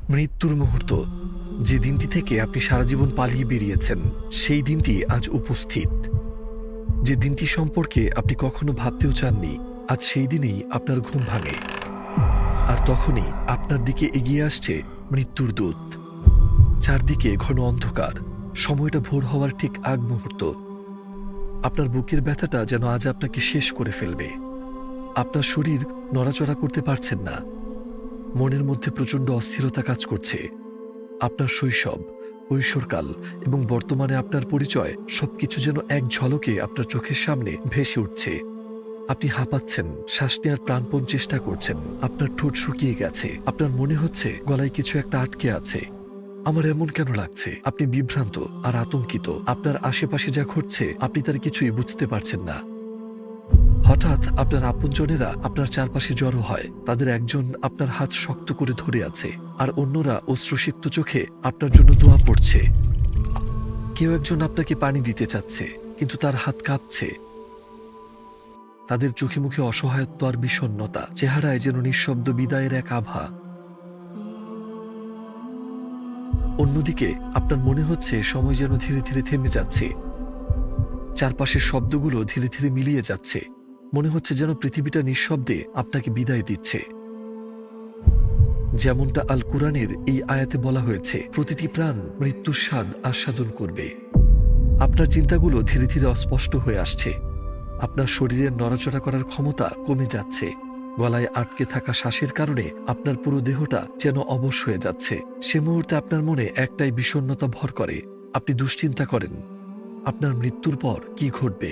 মৃত্যুর মুহূর্ত, যে দিনটি থেকে আপনি সারা জীবন পালিয়ে বেরিয়েছেন, সেই দিনটি আজ উপস্থিত। যে দিনটি সম্পর্কে আপনি কখনো ভাবতেও চাননি, আজ সেই দিনেই আপনার ঘুম ভাঙে। আর তখনই আপনার দিকে এগিয়ে আসছে মৃত্যুর দূত। চারদিকে ঘন অন্ধকার, সময়টা ভোর হওয়ার ঠিক আগ মুহূর্ত। আপনার বুকের ব্যথাটা যেন আজ আপনাকে শেষ করে ফেলবে। আপনার শরীর নড়াচড়া করতে পারছেন না। মনের মধ্যে প্রচণ্ড অস্থিরতা কাজ করছে। আপনার শৈশব, কৈশোরকাল এবং বর্তমানে আপনার পরিচয় সবকিছু যেন এক ঝলকে আপনার চোখের সামনে ভেসে উঠছে। আপনি হাঁপাচ্ছেন, শ্বাস নেওয়ার প্রাণপণ চেষ্টা করছেন। আপনার ঠোঁট শুকিয়ে গেছে। আপনার মনে হচ্ছে গলায় কিছু একটা আটকে আছে। আমার এমন কেন লাগছে? আপনি বিভ্রান্ত আর আতঙ্কিত। আপনার আশেপাশে যা ঘটছে আপনি তার কিছুই বুঝতে পারছেন না। হঠাৎ আপনার আপনজনেরা আপনার চারপাশে জড়ো হয়। তাদের একজন আপনার হাত শক্ত করে ধরে আছে, আর অন্যরা অশ্রুসিক্ত চোখে আপনার জন্য দোয়া পড়ছে। কেউ একজন আপনাকে পানি দিতে চাচ্ছে, কিন্তু তার হাত কাঁপছে। তাদের চোখে মুখে অসহায়ত্ব আর বিষণ্ণতা, চেহারায় যেন নিঃশব্দ বিদায়ের এক আভা। অন্যদিকে আপনার মনে হচ্ছে সময় যেন ধীরে ধীরে থেমে যাচ্ছে। চারপাশের শব্দগুলো ধীরে ধীরে মিলিয়ে যাচ্ছে। মনে হচ্ছে যেন পৃথিবীটা নিঃশব্দে আপনাকে বিদায় দিচ্ছে। যেমনটা আল কুরআনের এই আয়াতে বলা হয়েছে, প্রতিটি প্রাণ মৃত্যুর স্বাদ আস্বাদন করবে। আপনার চিন্তাগুলো ধীরে ধীরে অস্পষ্ট হয়ে আসছে। আপনার শরীরের নড়াচড়া করার ক্ষমতা কমে যাচ্ছে। গলায় আটকে থাকা শ্বাসের কারণে আপনার পুরো দেহটা যেন অবশ হয়ে যাচ্ছে। সে মুহূর্তে আপনার মনে একটাই বিষণ্ণতা ভর করে। আপনি দুশ্চিন্তা করেন, আপনার মৃত্যুর পর কি ঘটবে।